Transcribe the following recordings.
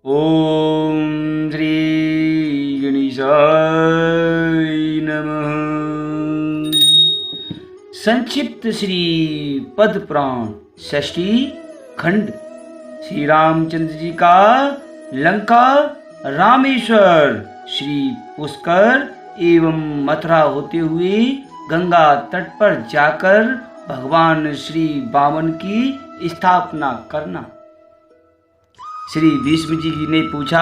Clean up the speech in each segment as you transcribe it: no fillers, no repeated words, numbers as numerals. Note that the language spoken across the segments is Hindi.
ओम श्री गणेशाय नमः। संक्षिप्त श्री पद्म पुराण षष्ठी खंड। श्री रामचंद्र जी का लंका, रामेश्वर, श्री पुष्कर एवं मथुरा होते हुए गंगा तट पर जाकर भगवान श्री वामन की स्थापना करना। श्री भीष्म जी ने पूछा,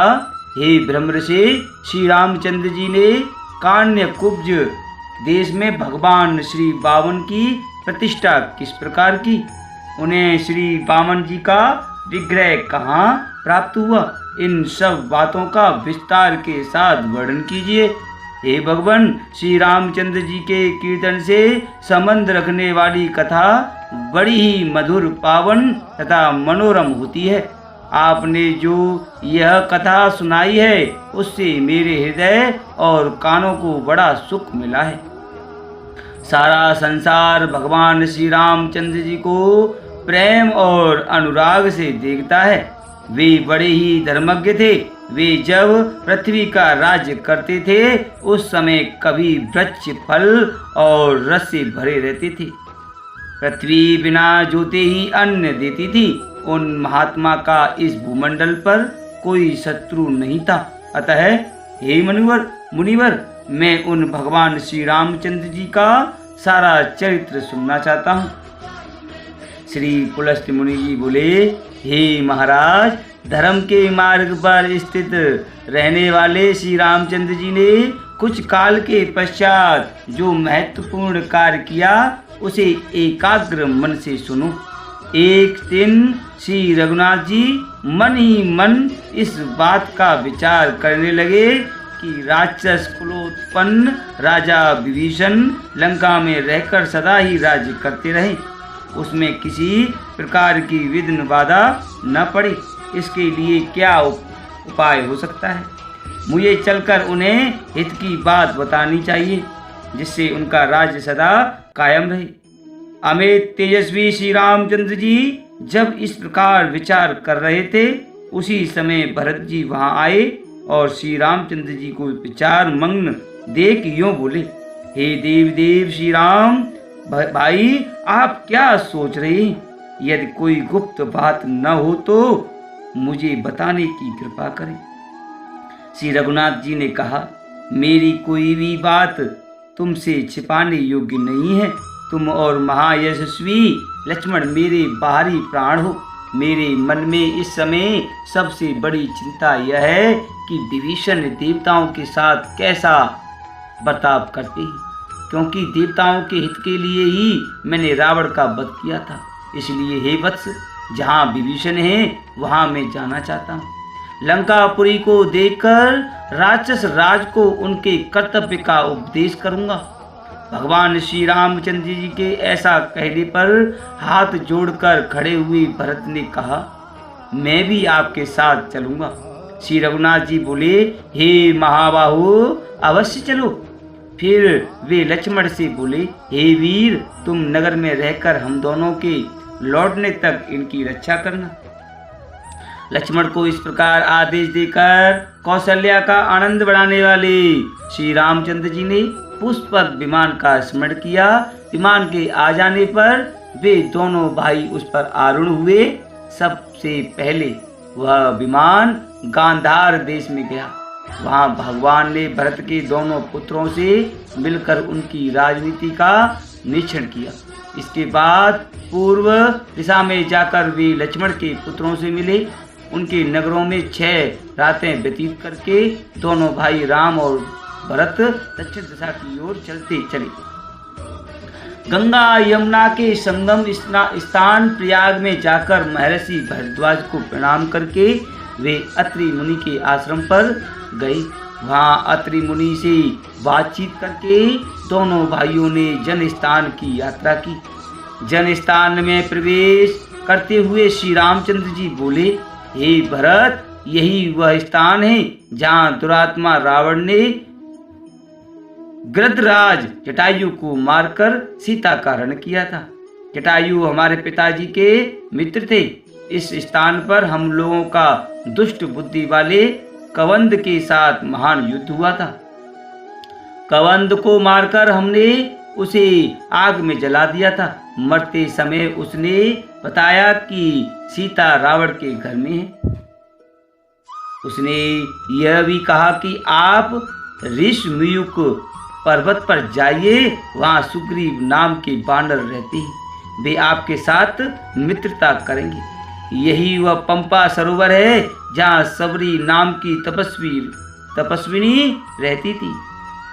हे ब्रह्मर्षि, श्री रामचंद्र जी ने कान्यकुब्ज देश में भगवान श्री वामन की प्रतिष्ठा किस प्रकार की? उन्हें श्री वामन जी का विग्रह कहाँ प्राप्त हुआ? इन सब बातों का विस्तार के साथ वर्णन कीजिए। हे भगवान, श्री रामचंद्र जी के कीर्तन से संबंध रखने वाली कथा बड़ी ही मधुर, पावन तथा मनोरम होती है। आपने जो यह कथा सुनाई है उससे मेरे हृदय और कानों को बड़ा सुख मिला है। सारा संसार भगवान श्री रामचंद्र जी को प्रेम और अनुराग से देखता है। वे बड़े ही धर्मज्ञ थे। वे जब पृथ्वी का राज्य करते थे उस समय कभी वृक्ष फल और रस से भरे रहते थे। पृथ्वी बिना जोते ही अन्न देती थी। उन महात्मा का इस भूमंडल पर कोई शत्रु नहीं था। अतः हे मुनिवर, मैं उन भगवान श्री रामचंद्र जी का सारा चरित्र सुनना चाहता हूँ। श्री पुलस्त्य मुनि जी बोले, हे महाराज, धर्म के मार्ग पर स्थित रहने वाले श्री रामचंद्र जी ने कुछ काल के पश्चात जो महत्वपूर्ण कार्य किया उसे एकाग्र मन से सुनो। एक दिन श्री रघुनाथ जी मन ही मन इस बात का विचार करने लगे कि राक्षस कुलोत्पन्न राजा विभीषण लंका में रहकर सदा ही राज्य करते रहे, उसमें किसी प्रकार की विघ्न बाधा न पड़े। इसके लिए क्या उपाय हो सकता है? मुझे चलकर उन्हें हित की बात बतानी चाहिए जिससे उनका राज्य सदा कायम रहे। अमित तेजस्वी श्री रामचंद्र जी जब इस प्रकार विचार कर रहे थे उसी समय भरत जी वहां आए और श्री रामचंद्र जी को विचार मग्न देख यूं बोले, हे देव श्री राम भाई, आप क्या सोच रहे हैं? यदि कोई गुप्त बात न हो तो मुझे बताने की कृपा करें। श्री रघुनाथ जी ने कहा, मेरी कोई भी बात तुमसे छिपाने योग्य नहीं है। तुम और महायशस्वी लक्ष्मण मेरे बाहरी प्राण हो। मेरे मन में इस समय सबसे बड़ी चिंता यह है कि विभीषण देवताओं के साथ कैसा बर्ताव करते हैं, क्योंकि देवताओं के हित के लिए ही मैंने रावण का वध किया था। इसलिए हे वत्स, जहाँ विभीषण है वहाँ मैं जाना चाहता हूँ। लंकापुरी को देखकर राक्षस राज को उनके कर्तव्य का उपदेश करूँगा। भगवान श्री रामचंद्र जी के ऐसा कहने पर हाथ जोड़कर खड़े हुए भरत ने कहा, मैं भी आपके साथ चलूंगा। श्री रघुनाथ जी बोले, हे महाबाहु, अवश्य चलो। फिर वे लक्ष्मण से बोले, हे वीर, तुम नगर में रहकर हम दोनों के लौटने तक इनकी रक्षा करना। लक्ष्मण को इस प्रकार आदेश देकर कौशल्या का आनंद बढ़ाने वाले श्री रामचंद्र जी ने पुष्पक विमान का स्मरण किया। विमान के आ जाने पर वे दोनों भाई उस पर आरूढ़ हुए। सबसे पहले वह विमान गांधार देश में गया। वहां भगवान ने भरत के दोनों पुत्रों से मिलकर उनकी राजनीति का निरीक्षण किया। इसके बाद पूर्व दिशा में जाकर वे लक्ष्मण के पुत्रों से मिले। उनके नगरों में 6 रातें व्यतीत करके दोनों भाई राम और भरत दक्षिण दिशा की ओर चलते चले। गंगा यमुना के संगम स्थान प्रयाग में जाकर महर्षि भरद्वाज को प्रणाम करके वे अत्रि मुनि के आश्रम पर गए। वहां अत्रि मुनि से बातचीत करके दोनों भाइयों ने जन स्थान की यात्रा की। जन स्थान में प्रवेश करते हुए श्री रामचंद्र जी बोले, हे भरत, यही वह स्थान है जहाँ दुरात्मा रावण ने गृधराज जटायु को मारकर सीता का हरण किया था। जटायु हमारे पिताजी के मित्र थे। इस स्थान पर हम लोगों का दुष्ट बुद्धि वाले कवंद के साथ महान युद्ध हुआ था। कवंद को मारकर हमने उसे आग में जला दिया था। मरते समय उसने बताया कि सीता रावण के घर में है। उसने यह भी कहा कि आप ऋषमुयुक पर्वत पर जाइए, वहां सुग्रीव नाम के वानर रहते हैं, वे आपके साथ मित्रता करेंगे। यही वह पंपा सरोवर है जहाँ सबरी नाम की तपस्विनी रहती थी।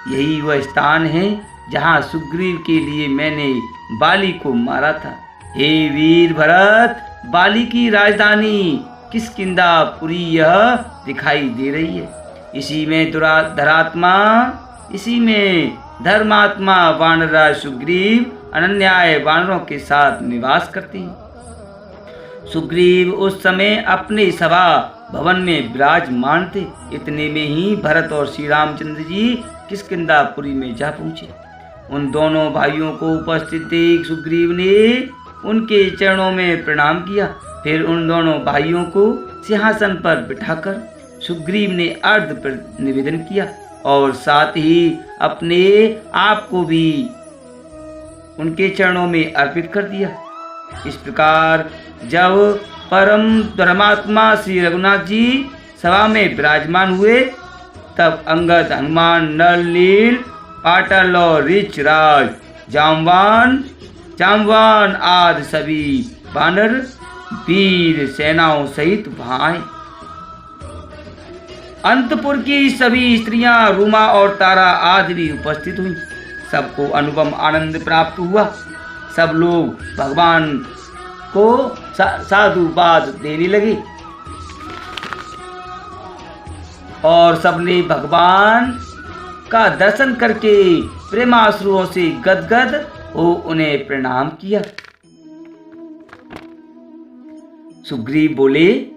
यही वह स्थान है जहाँ सुग्रीव के लिए मैंने बाली को मारा था। हे वीर भरत, बाली की राजधानी किष्किंधापुरी यह दिखाई दे रही है। इसी में धर्मात्मा वानरराज सुग्रीव अनन्याय वानरों के साथ निवास करते हैं। सुग्रीव उस समय अपने सभा भवन में विराजमान थे। इतने में ही भरत और श्री रामचंद्र जी किष्किंधापुरी में जा पहुंचे। उन दोनों भाइयों को उपस्थित देख सुग्रीव ने उनके चरणों में प्रणाम किया। फिर उन दोनों भाइयों को सिंहासन पर बिठाकर सुग्रीव ने अर्घ पर निवेदन किया और साथ ही अपने आप को भी उनके चरणों में अर्पित कर दिया। इस प्रकार जब परम धर्मात्मा श्री रघुनाथ जी सभा में विराजमान हुए, तब अंगद, हनुमान, नल, नील, पाटल और ऋचराज, जामवान आदि सभी वानर वीर सेनाओं सहित वहां आए। अंतपुर की सभी स्त्रियां, रूमा और तारा आदि भी उपस्थित हुई। सबको अनुपम आनंद प्राप्त हुआ। सब लोग भगवान को साधुवाद देने लगे और सबने भगवान का दर्शन करके प्रेमाश्रुओं से गदगद हो उन्हें प्रणाम किया। सुग्रीव बोले,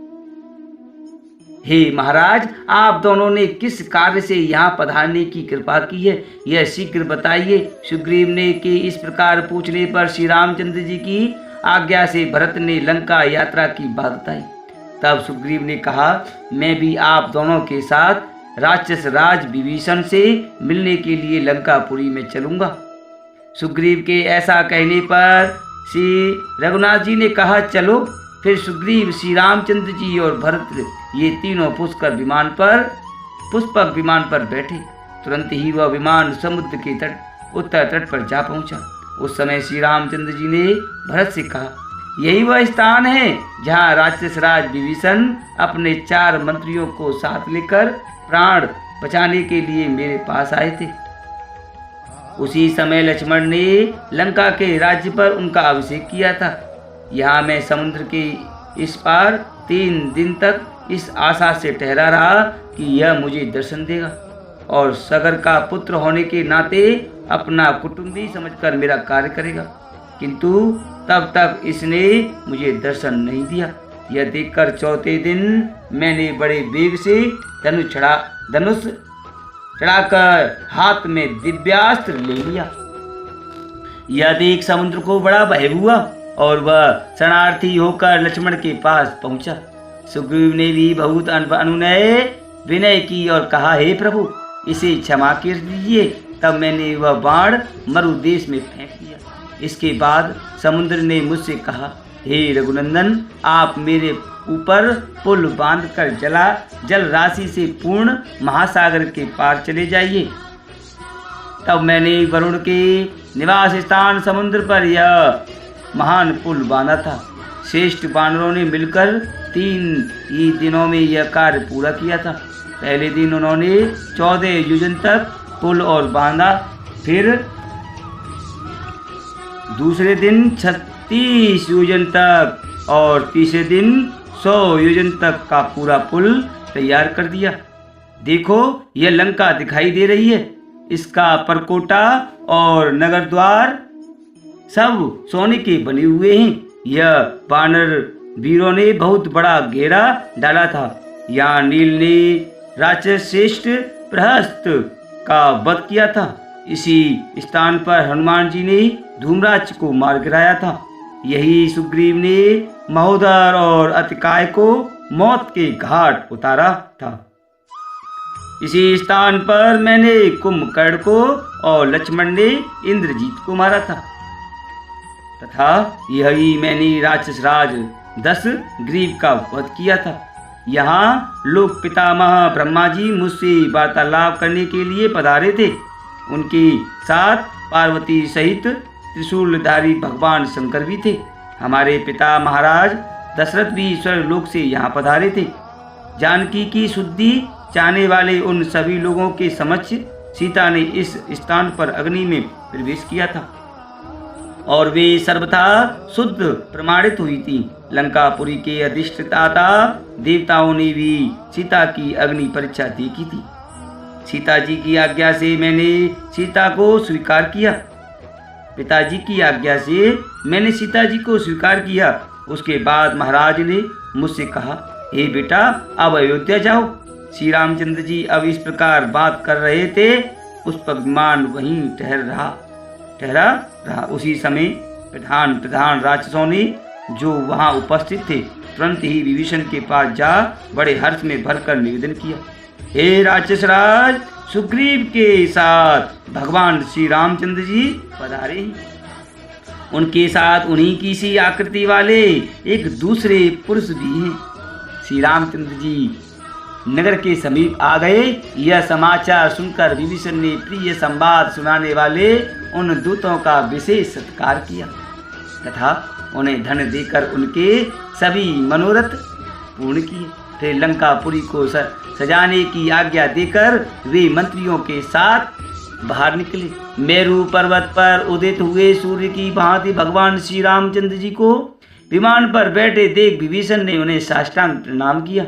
हे महाराज, आप दोनों ने किस कार्य से यहाँ पधारने की कृपा की है, यह शीघ्र बताइए। सुग्रीव ने के इस प्रकार पूछने पर श्री रामचंद्र जी की आज्ञा से भरत ने लंका यात्रा की बात बताई। तब सुग्रीव ने कहा, मैं भी आप दोनों के साथ राक्षस राज विभीषण से मिलने के लिए लंकापुरी में चलूंगा। सुग्रीव के ऐसा कहने पर श्री रघुनाथ जी ने कहा, चलो। फिर सुग्रीव, श्री रामचंद्र जी और भरत ये तीनों पुष्पक विमान पर बैठे। तुरंत ही वह विमान समुद्र के उत्तर तट पर जा पहुंचा। उस समय श्री रामचंद्र जी ने भरत से कहा, यही वह स्थान है जहाँ राक्षस राज विभीषण अपने 4 मंत्रियों को साथ लेकर प्राण बचाने के लिए मेरे पास आए थे। उसी समय लक्ष्मण ने लंका के राज्य पर उनका अभिषेक किया था। यहाँ मैं समुद्र के इस पार 3 दिन तक इस आशा से ठहरा रहा कि यह मुझे दर्शन देगा और सगर का पुत्र होने के नाते अपना कुटुंबी समझकर मेरा कार्य करेगा, किंतु तब तक इसने मुझे दर्शन नहीं दिया। यह देखकर 4थे दिन मैंने बड़े वेग से धनुष चढ़ाकर हाथ में दिव्यास्त्र ले लिया। यह देख समुद्र को बड़ा भय हुआ और वह शरणार्थी होकर लक्ष्मण के पास पहुंचा। सुग्रीव ने भी बहुत अनुनय विनय की और कहा, हे प्रभु, इसे क्षमा कर दीजिए। तब मैंने वह बाण मरुदेश में फेंक दिया। इसके बाद समुद्र ने मुझसे कहा, हे रघुनंदन, आप मेरे ऊपर पुल बांधकर जल राशि से पूर्ण महासागर के पार चले जाइए। तब मैंने वरुण के निवास स्थान समुद्र पर यह महान पुल बांधा था। श्रेष्ठ वानरों ने मिलकर 3 ही दिनों में यह कार्य पूरा किया था। पहले दिन उन्होंने 14 योजन तक पुल और बांधा, फिर दूसरे दिन 36 योजन तक और तीसरे दिन 100 योजन तक का पूरा पुल तैयार कर दिया। देखो, यह लंका दिखाई दे रही है। इसका परकोटा और नगर द्वार सब सोने के बने हुए हैं। यह वानर वीरों ने बहुत बड़ा घेरा डाला था। यहाँ नील ने राक्षस श्रेष्ठ प्रहस्त का वध किया था। इसी स्थान पर हनुमान जी ने धूम्राक्ष को मार गिराया था। यही सुग्रीव ने महोदर और अतिकाय को मौत के घाट उतारा था। इसी स्थान पर मैंने कुंभकर्ण को और लक्ष्मण ने इंद्रजीत को मारा था, तथा यही मैंने राक्षस राज दशग्रीव का वध किया था। यहाँ लोक पितामह ब्रह्मा जी मुझसे वार्तालाप करने के लिए पधारे थे। उनके साथ पार्वती सहित त्रिशूलधारी भगवान शंकर भी थे। हमारे पिता महाराज दशरथ भी स्वर्गलोक से यहाँ पधारे थे। जानकी की शुद्धि चाहने वाले उन सभी लोगों के समक्ष सीता ने इस स्थान पर अग्नि में प्रवेश किया था और वे सर्वथा शुद्ध प्रमाणित हुई थी। लंकापुरी के अधिष्ठाता देवताओं ने भी सीता की अग्नि परीक्षा देखी थी। सीता जी की आज्ञा से मैंने सीता को स्वीकार किया। पिताजी की आज्ञा से मैंने सीता जी को स्वीकार किया। उसके बाद महाराज ने मुझसे कहा, हे बेटा, अब अयोध्या जाओ। श्री रामचंद्र जी अब इस प्रकार बात कर रहे थे। पुष्पक विमान वहीं ठहरा रहा। उसी समय प्रधान राक्षसों ने जो वहां उपस्थित थे तुरंत ही विभीषण के पास जा बड़े हर्ष में भरकर निवेदन किया, हे राक्षस राज, सुग्रीव के साथ भगवान श्री रामचंद्र जी पधारे हैं। उनके साथ उन्हीं की सी आकृति वाले एक दूसरे पुरुष भी हैं। श्री रामचंद्र जी नगर के समीप आ गए। यह समाचार सुनकर विभीषण ने प्रिय संवाद सुनाने वाले उन दूतों का विशेष सत्कार किया तथा उन्हें धन देकर उनके सभी मनोरथ पूर्ण किए। फिर लंकापुरी को सजाने की आज्ञा देकर वे मंत्रियों के साथ बाहर निकले। मेरू पर्वत पर उदित हुए सूर्य की भांति भगवान श्री रामचंद्र जी को विमान पर बैठे देख विभीषण ने उन्हें साष्टांग प्रणाम किया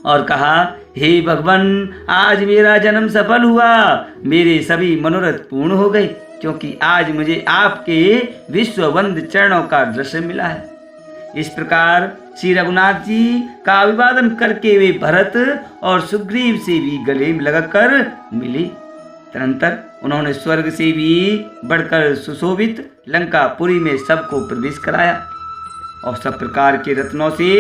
और कहा, हे भगवान, आज मेरा जन्म सफल हुआ। मेरे सभी मनोरथ पूर्ण हो गए, क्योंकि आज मुझे आपके विश्ववंद चरणों का दर्शन मिला है। इस प्रकार श्री रघुनाथ जी का अभिवादन करके वे भरत और सुग्रीव से भी गले लगकर मिले। तदनंतर उन्होंने स्वर्ग से भी बढ़कर सुशोभित लंकापुरी में सबको प्रवेश कराया और सब प्रकार के रत्नों से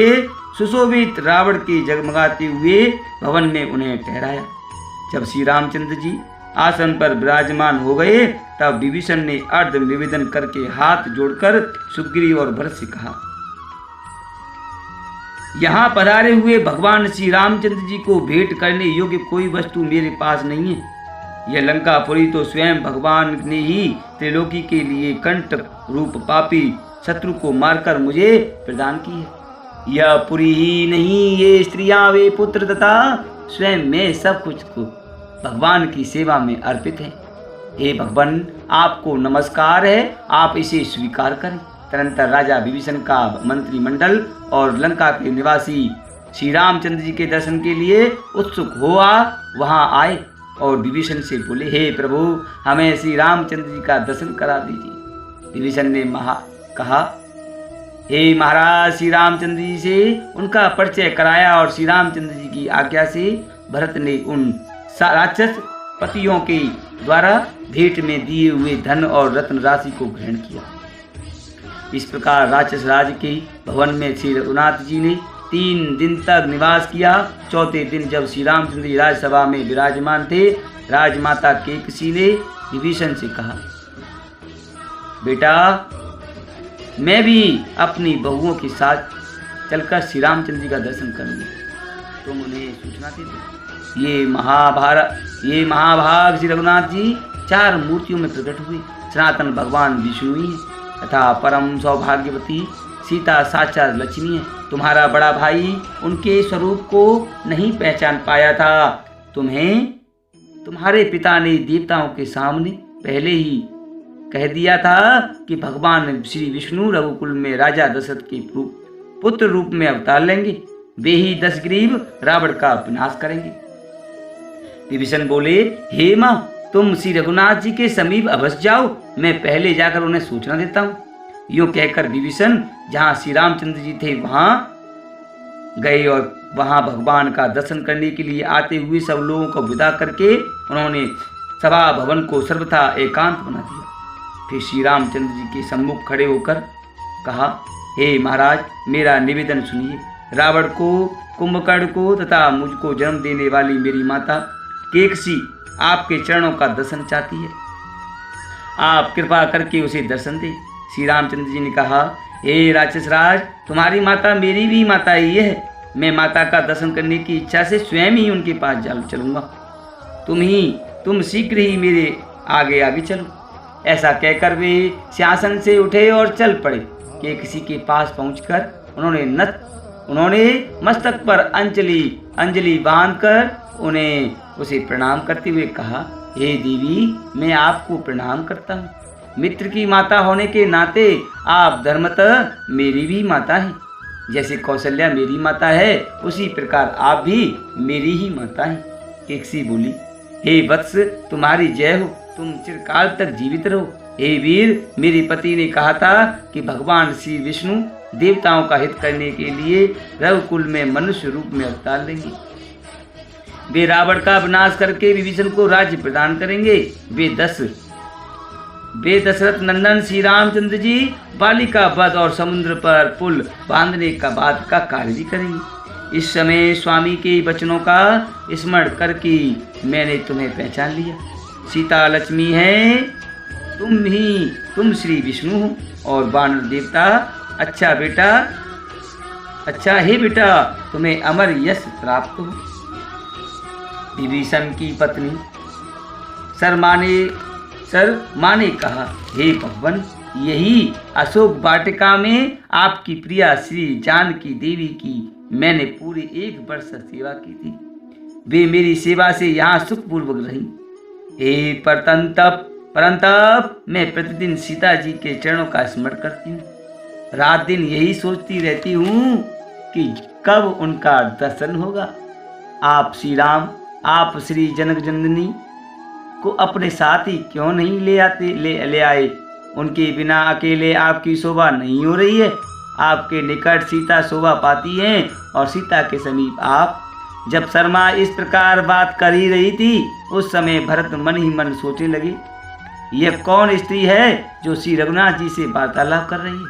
सुशोभित रावण के जगमगाते हुए भवन में उन्हें ठहराया। जब श्री रामचंद्र जी आसन पर विराजमान हो गए तब विभीषण ने अर्ध निवेदन करके हाथ जोड़कर सुग्रीव और भरत से कहा, यहाँ पधारे हुए भगवान श्री रामचंद्र जी को भेंट करने योग्य कोई वस्तु मेरे पास नहीं है। यह लंकापुरी तो स्वयं भगवान ने ही त्रिलोकी के लिए कंटक रूप पापी शत्रु को मारकर मुझे प्रदान की है। यह पुरी ही नहीं, ये स्त्रियां, वे पुत्र तथा स्वयं में सब कुछ को भगवान की सेवा में अर्पित है। हे भगवान, आपको नमस्कार है, आप इसे स्वीकार करें। तदनंतर राजा विभीषण का मंत्रिमंडल और लंका के निवासी श्री रामचंद्र जी के दर्शन के लिए उत्सुक हुआ वहां आए और विभीषण से बोले, हे प्रभु, हमें श्री रामचंद्र जी का दर्शन करा दीजिए। विभीषण ने कहा, हे महाराज, श्री रामचंद्र जी से उनका परिचय कराया और श्री रामचंद्र जी की आज्ञा से भरत ने उन राक्षस पतियों के द्वारा भेंट में दिए हुए धन और रत्न राशि को ग्रहण किया। इस प्रकार राक्षस राज के भवन में श्री रघुनाथ जी ने 3 दिन तक निवास किया। चौथे दिन जब श्री रामचंद्र जी राजसभा में विराजमान थे, राजमाता केकसी ने विभीषण से कहा, बेटा, मैं भी अपनी बहुओं के साथ चलकर श्री रामचंद्र जी का दर्शन करूंगी। तुम उन्हें सूचना दे दो। ये महाभाग श्री रघुनाथ जी 4 मूर्तियों में प्रकट हुए। सनातन भगवान विष्णु ही है तथा परम सौभाग्यवती सीता साक्षात लक्ष्मी है। तुम्हारा बड़ा भाई उनके स्वरूप को नहीं पहचान पाया था। तुम्हें तुम्हारे पिता ने देवताओं के सामने पहले ही कह दिया था कि भगवान श्री विष्णु रघुकुल में राजा दशरथ के पुत्र रूप में अवतार लेंगे। वे ही दशग्रीव रावण का विनाश करेंगे। विभीषण बोले, हे माँ, तुम श्री रघुनाथ जी के समीप अवश्य जाओ, मैं पहले जाकर उन्हें सूचना देता हूँ। यूँ कहकर विभीषण जहाँ श्री रामचंद्र जी थे वहां गए और वहां भगवान का दर्शन करने के लिए आते हुए सब लोगों को विदा करके उन्होंने सभा भवन को सर्वथा एकांत बना दिया। फिर श्री रामचंद्र जी के सम्मुख खड़े होकर कहा, हे महाराज, मेरा निवेदन सुनिए। रावण को, कुंभकर्ण को तथा मुझको जन्म देने वाली मेरी माता केकसी आपके चरणों का दर्शन चाहती है। आप कृपा करके उसे दर्शन दें। श्री रामचंद्र जी ने कहा, हे राक्षस राज, तुम्हारी माता मेरी भी माता ही है। मैं माता का दर्शन करने की इच्छा से स्वयं ही उनके पास चलूंगा। तुम शीघ्र ही मेरे आगे आगे चलो। ऐसा कहकर वे सिंहासन से उठे और चल पड़े। केकसी के पास पहुंचकर उन्होंने मस्तक पर अंजलि बांधकर उसे प्रणाम करते हुए कहा, हे देवी, मैं आपको प्रणाम करता हूँ। मित्र की माता होने के नाते आप धर्मतः मेरी भी माता हैं। जैसे कौशल्या मेरी माता है, उसी प्रकार आप भी मेरी ही माता हैं। केकसी बोली, हे वत्स, तुम्हारी जय हो, तुम चिरकाल तक जीवित रहो। हे वीर, मेरे पति ने कहा था कि भगवान श्री विष्णु देवताओं का हित करने के लिए रघुकुल में मनुष्य रूप में अवतार लेंगे। वे रावण का विनाश करके विभीषण को राज्य प्रदान करेंगे। वे दशरथ नंदन श्री रामचंद्र जी बाली का वध और समुद्र पर पुल बांधने का बाद का कार्य भी करेंगे। इस समय स्वामी के वचनों का स्मरण करके मैंने तुम्हें पहचान लिया। सीता लक्ष्मी है, तुम श्री विष्णु हो और वानर देवता। अच्छा हे बेटा, तुम्हें अमर यश प्राप्त हो। विभीषण की पत्नी शर्मा ने कहा, हे भगवान, यही अशोक वाटिका में आपकी प्रिया श्री जानकी देवी की मैंने पूरे 1 वर्ष सेवा की थी। वे मेरी सेवा से यहाँ सुखपूर्वक रही। हे परंतप मैं प्रतिदिन सीता जी के चरणों का स्मरण करती हूँ। रात दिन यही सोचती रहती हूँ कि कब उनका दर्शन होगा। आप श्री राम, आप श्री जनक जननी को अपने साथ ही क्यों नहीं ले आए? उनके बिना अकेले आपकी शोभा नहीं हो रही है। आपके निकट सीता शोभा पाती हैं और सीता के समीप आप। जब शर्मा इस प्रकार बात कर ही रही थी, उस समय भरत मन ही मन सोचने लगे, यह कौन स्त्री है जो श्री रघुनाथ जी से वार्तालाप कर रही है?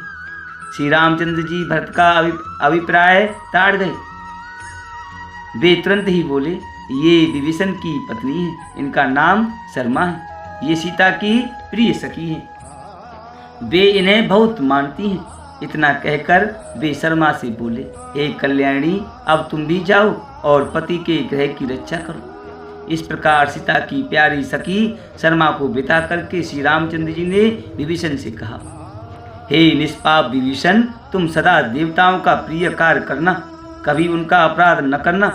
श्री रामचंद्र जी भरत का अभिप्राय ताड़ गए। वे तुरंत ही बोले, ये विभीषण की पत्नी है, इनका नाम शर्मा है, ये सीता की प्रिय सखी है, वे इन्हें बहुत मानती हैं। इतना कहकर वे शर्मा से बोले, हे कल्याणी, अब तुम भी जाओ और पति के ग्रह की रक्षा करो। इस प्रकार सीता की प्यारी सखी शर्मा को बिता करके श्री रामचंद्र जी ने विभीषण से कहा, हे निष्पाप विभीषण, तुम सदा देवताओं का प्रिय कार्य करना, कभी उनका अपराध न करना।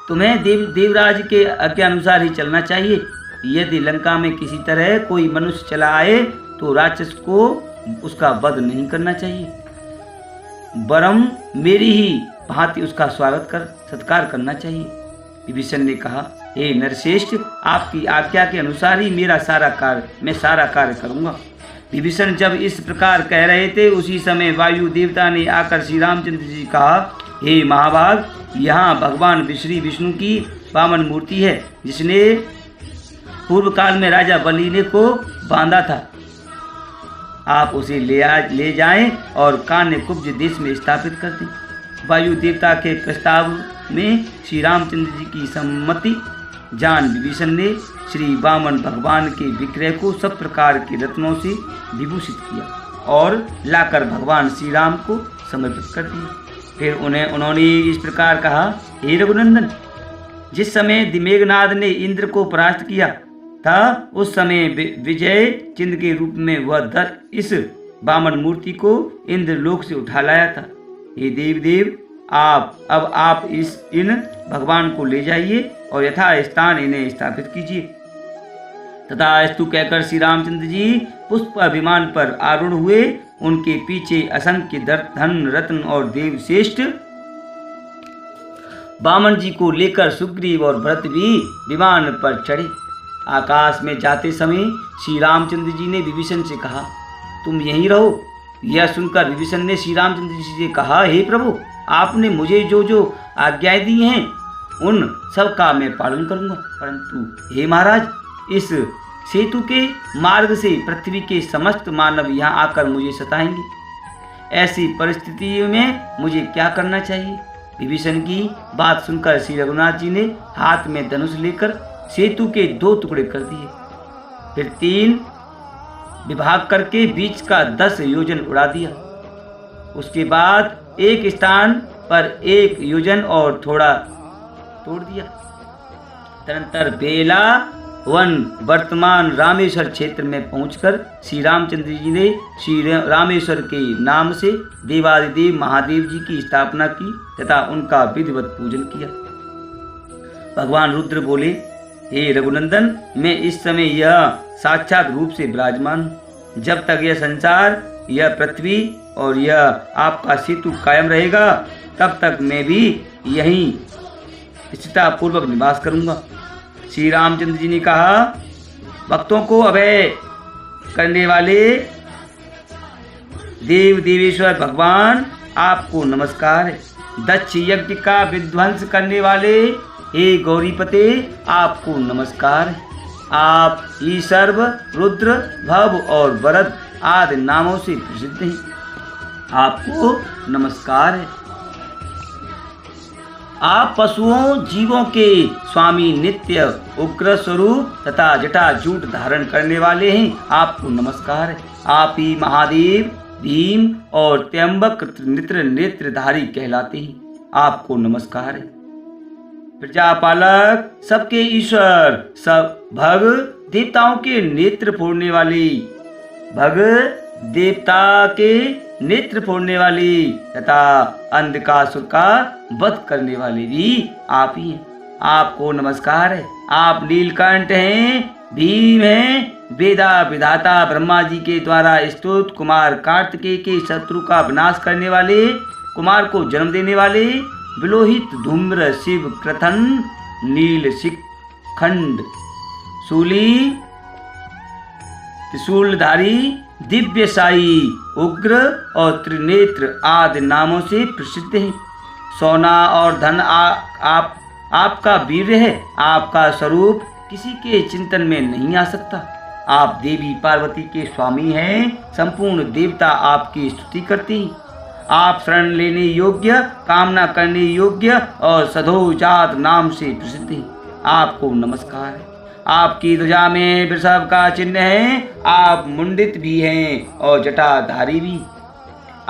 तुम्हें देवराज के आज्ञानुसार ही चलना चाहिए। यदि लंका में किसी तरह कोई मनुष्य चला आए तो राक्षस को उसका वध नहीं करना चाहिए, वरम मेरी ही भांति उसका सत्कार करना चाहिए। विभीषण ने कहा, हे नरश्रेष्ठ, आपकी आज्ञा के अनुसार ही मैं सारा कार्य करूंगा। विभीषण जब इस प्रकार कह रहे थे, उसी समय वायु देवता ने आकर श्री रामचंद्र जी कहा, हे महाभाग, यहाँ भगवान श्री विष्णु की वामन मूर्ति है, जिसने पूर्व काल में राजा बलि ने को बांधा था। आप उसे ले जाएं और कान्य कुब्ज देश में स्थापित कर दें। वायु देवता के प्रस्ताव में श्री रामचंद्र जी की सम्मति जान विभीषण ने श्री वामन भगवान के विग्रह को सब प्रकार के रत्नों से विभूषित किया और लाकर भगवान श्री राम को समर्पित कर दिया। फिर उन्होंने इस प्रकार कहा, हे रघुनंदन, जिस समय मेघनाद ने इंद्र को परास्त किया था, उस समय विजय चिन्ह के रूप में वह इस वामन मूर्ति को इंद्र लोक से उठा लाया था। हे देव, आप इन भगवान को ले जाइए और यथा स्थान इन्हें स्थापित कीजिए। तथास्तु कहकर श्री रामचंद्र जी पुष्प अभिमान पर आरूढ़ हुए। उनके पीछे असंख्य धन रत्न और देव श्रेष्ठ वामन जी को लेकर सुग्रीव और भरत भी विमान पर चढ़े। आकाश में जाते समय श्री रामचंद्र जी ने विभीषण से कहा, तुम यहीं रहो। यह सुनकर विभीषण ने श्री रामचंद्र जी से कहा, हे प्रभु, आपने मुझे जो आज्ञाएं दी हैं उन सब का मैं पालन करूंगा, परंतु हे महाराज, इस सेतु के मार्ग से पृथ्वी के समस्त मानव यहाँ आकर मुझे सताएंगे। ऐसी परिस्थिति में मुझे क्या करना चाहिए? विभीषण की बात सुनकर श्री रघुनाथ जी ने हाथ में धनुष लेकर सेतु के 2 टुकड़े कर दिए। फिर 3 विभाग करके बीच का 10 योजन उड़ा दिया। उसके बाद एक स्थान पर 1 योजन और थोड़ा तोड़ दिया। तदनंतर बेला वन वर्तमान रामेश्वर क्षेत्र में पहुंचकर श्री रामचंद्र जी ने श्री रामेश्वर के नाम से देवादिदेव महादेव जी की स्थापना की तथा उनका विधिवत पूजन किया। भगवान रुद्र बोले, हे रघुनंदन, मैं इस समय यह साक्षात रूप से विराजमान हूँ। जब तक यह संसार, यह पृथ्वी और यह आपका सेतु कायम रहेगा, तब तक मैं भी यहीं स्थिरता पूर्वक निवास करूंगा। श्री रामचंद्र जी ने कहा, भक्तों को अभय करने वाले देव देवेश्वर भगवान आपको नमस्कार है। दक्ष यज्ञ का विध्वंस करने वाले हे गौरीपते आपको नमस्कार है। आप ही सर्व, रुद्र, भव और वरद आदि नामों से प्रसिद्ध हैं। आपको नमस्कार है। आप पशुओं जीवों के स्वामी, नित्य उग्र स्वरूप तथा जटाजूट धारण करने वाले हैं। आपको नमस्कार है। आप ही महादेव, भीम और त्र्यंबक नेत्रधारी कहलाते हैं। आपको नमस्कार है। प्रजापालक, सबके ईश्वर, सब भग देवताओं के नेत्र फोड़ने वाली, भग देवता के नेत्र फोड़ने वाली तथा अंधकासुर का वध करने वाले भी आप ही हैं। आपको नमस्कार है। आप नीलकंठ हैं, भीम हैं, वेदा विधाता ब्रह्मा जी के द्वारा स्तुत कुमार कार्तिकेय के शत्रु का विनाश करने वाले, कुमार को जन्म देने वाले, विलोहित धूम्र शिव क्रथन, नील शिखंड शूली त्रिशूलधारी, दिव्य साई, उग्र और त्रिनेत्र आदि नामों से प्रसिद्ध हैं। सोना और धन आपका वीर्य है। आपका स्वरूप किसी के चिंतन में नहीं आ सकता। आप देवी पार्वती के स्वामी हैं। संपूर्ण देवता आपकी स्तुति करते हैं। आप शरण लेने योग्य, कामना करने योग्य और सधोजात नाम से प्रसिद्ध हैं। आपको नमस्कार है। आपकी ध्वजा में वृषभ का चिन्ह है। आप मुंडित भी हैं और जटाधारी भी।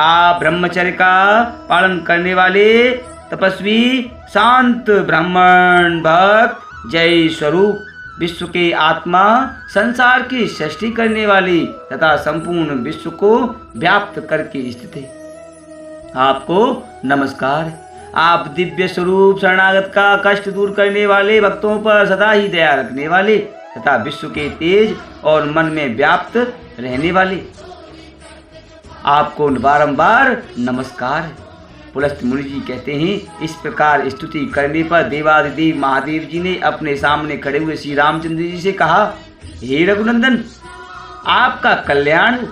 आप ब्रह्मचर्य का पालन करने वाले तपस्वी, शांत ब्राह्मण भक्त, जय स्वरूप, विश्व के आत्मा, संसार की सृष्टि करने वाली तथा संपूर्ण विश्व को व्याप्त करके स्थित है। आपको नमस्कार। आप दिव्य स्वरूप, शरणागत का कष्ट दूर करने वाले, भक्तों पर सदा ही दया रखने वाले तथा विश्व के तेज और मन में व्याप्त रहने वाले, आपको बारंबार नमस्कार है। पुलस्त मुनि जी कहते हैं, इस प्रकार स्तुति करने पर देवादिदेव महादेव जी ने अपने सामने खड़े हुए श्री रामचंद्र जी से कहा, हे रघुनंदन, आपका कल्याण हो।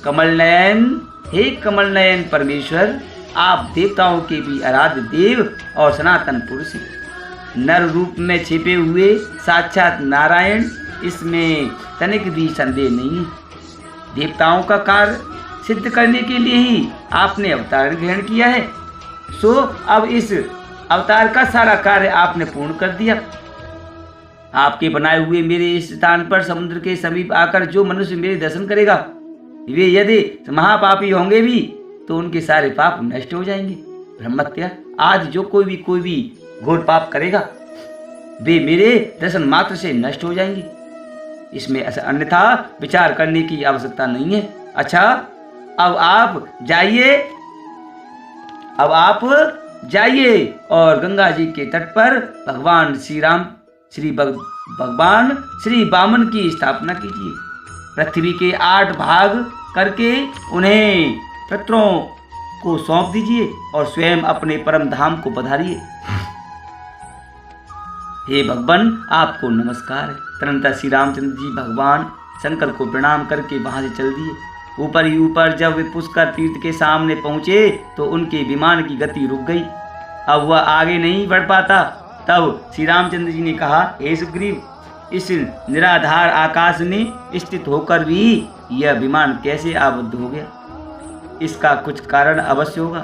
कमल नयन, हे कमल नयन परमेश्वर, आप देवताओं के भी आराध्य देव और सनातन पुरुष हैं। नर रूप में छिपे हुए साक्षात नारायण, इसमें तनिक भी संदेह नहीं है। देवताओं का कार्य सिद्ध करने के लिए ही आपने अवतार ग्रहण किया है। सो अब इस अवतार का सारा कार्य आपने पूर्ण कर दिया। आपके बनाए हुए मेरे इस स्थान पर समुद्र के समीप आकर जो मनुष्य मेरे दर्शन करेगा, वे यदि महापापी होंगे भी तो उनके सारे पाप नष्ट हो जाएंगे। ब्रह्मत्या आज जो कोई भी घोर पाप करेगा, वे मेरे दर्शन मात्र से नष्ट हो जाएंगे। इसमें अन्यथा विचार करने की आवश्यकता नहीं है। अच्छा, अब आप जाइए और गंगा जी के तट पर भगवान श्री वामन की स्थापना कीजिए। पृथ्वी के 8 भाग करके उन्हें पितरों को सौंप दीजिए और स्वयं अपने परम धाम को पधारिए। हे भगवान, आपको नमस्कार है। तदनंतर श्री रामचंद्र जी भगवान शंकर को प्रणाम करके वहां से चल दिए। ऊपर ही ऊपर जब वे पुष्कर तीर्थ के सामने पहुंचे तो उनके विमान की गति रुक गई। अब वह आगे नहीं बढ़ पाता। तब श्री रामचंद्र जी ने कहा, हे सुग्रीव, इस निराधार आकाश में स्थित होकर भी यह विमान कैसे आबद्ध हो गया? इसका कुछ कारण अवश्य होगा।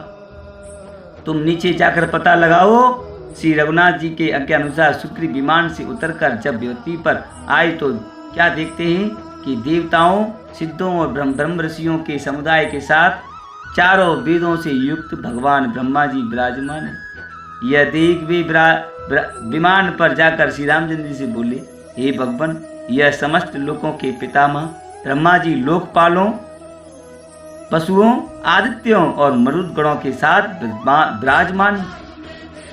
तुम नीचे जाकर पता लगाओ। श्री रघुनाथ जी के आज्ञा अनुसार सुग्रीव विमान से उतरकर जब पृथ्वी पर आए तो क्या देखते हैं कि देवताओं, सिद्धों और ब्रह्म ऋषियों के समुदाय के साथ चारों वेदों से युक्त भगवान ब्रह्मा जी विराजमान है। यह देख वे विमान पर जाकर श्री रामचंद्र जी से बोले, हे भगवान, यह समस्त लोकों के पितामह ब्रह्मा जी लोकपालों, पशुओं, आदित्यों और मरुद गणों के साथ विराजमान है,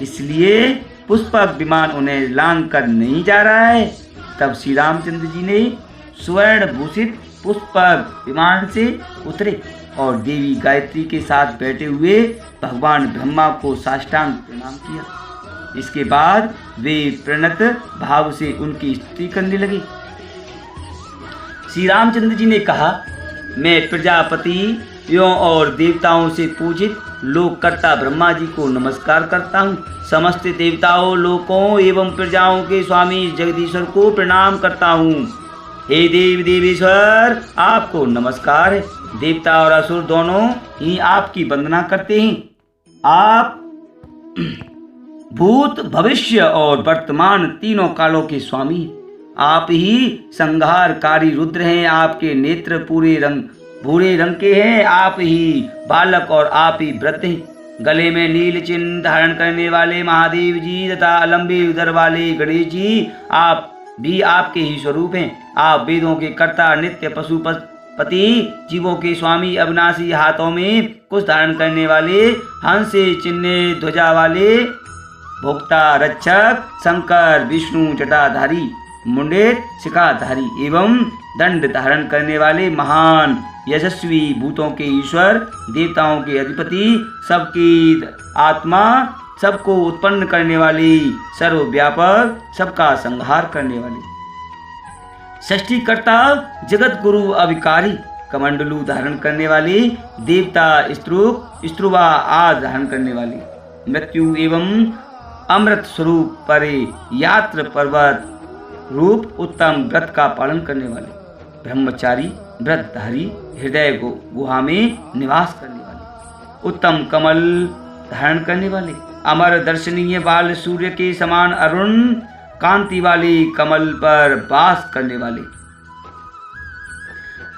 इसलिए पुष्पक विमान उन्हें लांग कर नहीं जा रहा है। तब श्री रामचंद्र जी ने स्वर्ण भूषित पुष्पक विमान से उतरे और देवी गायत्री के साथ बैठे हुए भगवान ब्रह्मा को साष्टांग प्रणाम किया। इसके बाद वे प्रणत भाव से उनकी स्तुति करने लगे। श्री रामचंद्र जी ने कहा, मैं प्रजापतियों और देवताओं से पूजित लोककर्ता ब्रह्मा जी को नमस्कार करता हूँ। समस्त देवताओं, लोकों एवं प्रजाओं के स्वामी जगदीश्वर को प्रणाम करता हूँ। हे देव देवेश्वर, आपको नमस्कार है। देवता और असुर दोनों ही आपकी वंदना करते हैं। आप भूत, भविष्य और वर्तमान तीनों कालों के स्वामी हैं। आप ही संहारकारी रुद्र हैं। आपके नेत्र भूरे रंग के हैं। आप ही बालक और आप ही वृद्ध हैं। गले में नील चिन्ह धारण करने वाले महादेव जी तथा लंबे उदर वाले गणेश जी आप भी आपके ही स्वरूप हैं। आप वेदों के कर्ता, नित्य पशुपति, जीवों के स्वामी, अविनाशी, हाथों में कुछ धारण करने वाले, हंस चिन्ह ध्वजा वाले, भोक्ता, रक्षक, शंकर, विष्णु, जटाधारी, मुंडेर, शिखाधारी एवं दंड धारण करने वाले महान यशस्वी, भूतों के ईश्वर, देवताओं के अधिपति, सबकी आत्मा, सबको उत्पन्न करने वाली, सर्वव्यापक, सबका संहार करने वाली, सृष्टिकर्ता, जगत गुरु, अविकारी, कमंडलू धारण करने वाली, देवता, स्त्रुवा आदि धारण करने वाली, मृत्यु एवं अमृत स्वरूप परे यात्र पर्वत रूप उत्तम व्रत का पालन करने वाले, ब्रह्मचारी, व्रतधारी, हृदय गुहा में निवास करने वाले, उत्तम कमल धारण करने वाले, अमर दर्शनीय बाल सूर्य के समान अरुण कांति वाले कमल पर वास करने वाले,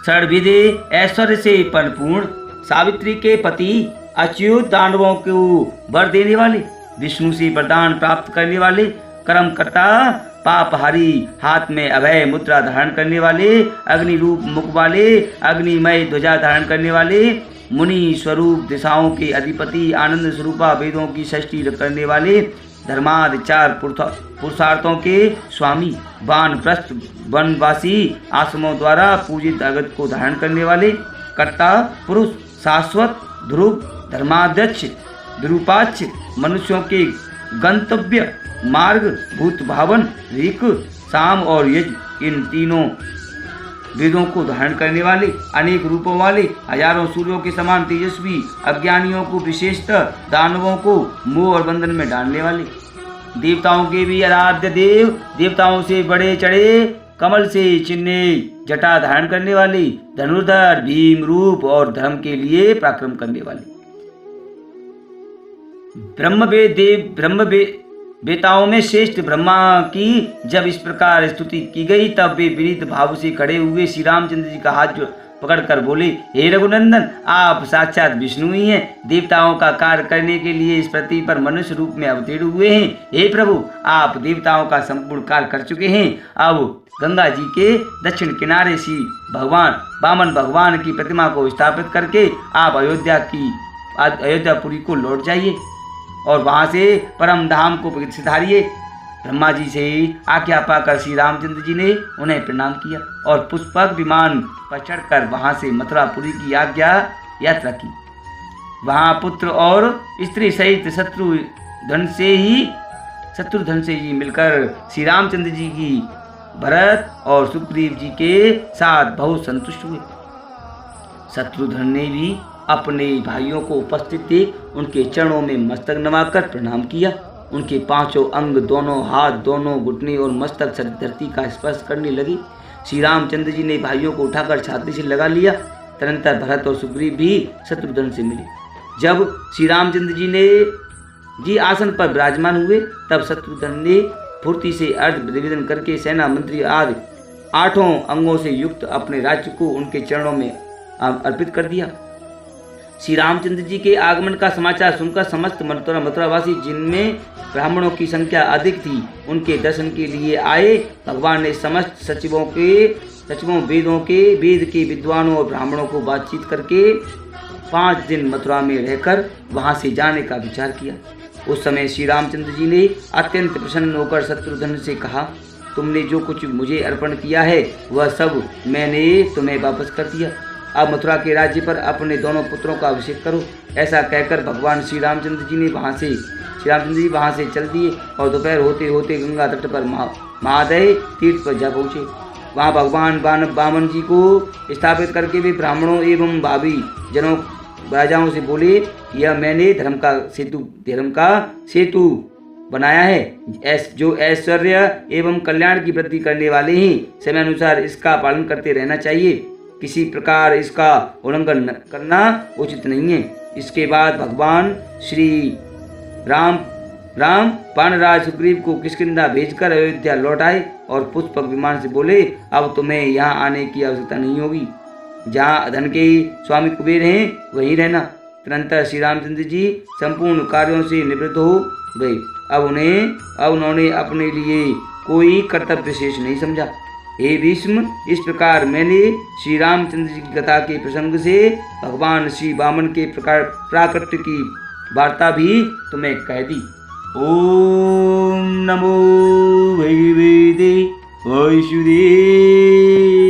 षड्विधे ऐश्वर्य से परिपूर्ण, सावित्री के पति, अच्युत, दानवों को वर देने वाले, विष्णु से वरदान प्राप्त करने वाले, कर्मकर्ता, पापहारी, हाथ में अभय मुद्रा धारण करने वाले, अग्नि रूप मुख वाले, अग्निमय ध्वजा धारण करने वाले, मुनि स्वरूप, दिशाओं के अधिपति, आनंद स्वरूपा, वेदों की सृष्टि करने वाले, धर्मादि चार पुरुषार्थों के स्वामी, वानप्रस्थ वनवासी, आश्रमों द्वारा पूजित जगत को धारण करने वाले, कर्ता पुरुष, शाश्वत, ध्रुव, धर्माध्यक्ष, विरूपाक्ष, मनुष्यों के गंतव्य मार्ग, भूत भावन, ऋक, साम और यज, इन तीनों वेदों को धारण करने वाले, अनेक रूपों वाले, हजारों सूर्यों के समान तेजस्वी, अज्ञानियों को विशेषतः, दानवों को मोह और बंधन में डालने वाले, देवताओं के भी आराध्य देव, देवताओं से बड़े चढ़े, कमल से चिन्ह जटा धारण करने वाले, धनुर्धर, भीम रूप और धर्म के लिए पराक्रम करने वाले, वेताओं में श्रेष्ठ ब्रह्मा की जब इस प्रकार स्तुति की गई, तब वे विनीत भाव से खड़े हुए श्री रामचंद्र जी का हाथ पकड़कर बोले, हे रघुनंदन, आप साक्षात विष्णु ही हैं। देवताओं का कार्य करने के लिए इस पृथ्वी पर मनुष्य रूप में अवतीर्ण हुए हैं। हे प्रभु, आप देवताओं का संपूर्ण कार्य कर चुके हैं। अब गंगा जी के दक्षिण किनारे श्री वामन भगवान की प्रतिमा को स्थापित करके आप अयोध्यापुरी को लौट जाइए और वहां से परम धाम को सिधारिए। ब्रह्मा जी से आज्ञा पाकर श्री रामचंद्र जी ने उन्हें प्रणाम किया और पुष्पक विमान पर चढ़कर वहां से मथुरापुरी की यात्रा की। वहां पुत्र और स्त्री सहित शत्रुघ्न से ही मिलकर श्री रामचंद्र जी की भरत और सुग्रीव जी के साथ बहुत संतुष्ट हुए। शत्रुघ्न ने भी अपने भाइयों को उपस्थित थे उनके चरणों में मस्तक नवाकर प्रणाम किया उनके पांचों अंग, दोनों हाथ, दोनों घुटने और मस्तक धरती का स्पर्श करने लगे। श्री रामचंद्र जी ने भाइयों को उठाकर छाती से लगा लिया। तदनंतर भरत और सुग्रीव भी शत्रुघ्न से मिले। जब श्री रामचंद्र जी आसन पर विराजमान हुए, तब शत्रुघ्न ने फुर्ती से अर्घ निवेदन करके सेना मंत्री आदि 8 अंगों से युक्त अपने राज्य को उनके चरणों में अर्पित कर दिया। श्री रामचंद्र जी के आगमन का समाचार सुनकर समस्त मथुरावासी, जिनमें ब्राह्मणों की संख्या अधिक थी, उनके दर्शन के लिए आए। भगवान ने समस्त सचिवों, वेद के विद्वानों और ब्राह्मणों को बातचीत करके 5 दिन मथुरा में रहकर वहां से जाने का विचार किया। उस समय श्री रामचंद्र जी ने अत्यंत प्रसन्न होकर शत्रुघ्न से कहा, तुमने जो कुछ मुझे अर्पण किया है वह सब मैंने तुम्हें वापस कर दिया। अब मथुरा के राज्य पर अपने दोनों पुत्रों का अभिषेक करो। ऐसा कहकर भगवान श्री रामचंद्र जी वहाँ से चल दिए और दोपहर होते होते गंगा तट पर महादय तीर्थ पर जा पहुँचे। वहाँ भगवान वामन जी को स्थापित करके वे ब्राह्मणों एवं भावी जनों राजाओं से बोले, यह मैंने धर्म का सेतु बनाया है, जो ऐश्वर्य एवं कल्याण की वृद्धि करने वाले ही समय अनुसार इसका पालन करते रहना चाहिए। किसी प्रकार इसका उल्लंघन करना उचित नहीं है। इसके बाद भगवान श्री राम वानराज सुग्रीव को किष्किंधा भेजकर अयोध्या लौट आए और पुष्पक विमान से बोले, अब तुम्हें यहाँ आने की आवश्यकता नहीं होगी। जहाँ धन के स्वामी कुबेर हैं वहीं रहना। तदनंतर श्री रामचंद्र जी संपूर्ण कार्यों से निवृत्त हो गए। अब उन्होंने अपने लिए कोई कर्तव्य शेष नहीं समझा। हे भीष्म, इस प्रकार मैंने श्री रामचंद्र जी की कथा के प्रसंग से भगवान श्री वामन के प्राकट्य की वार्ता भी तुम्हें कह दी। ओम नमो भगवते वासुदेवाय।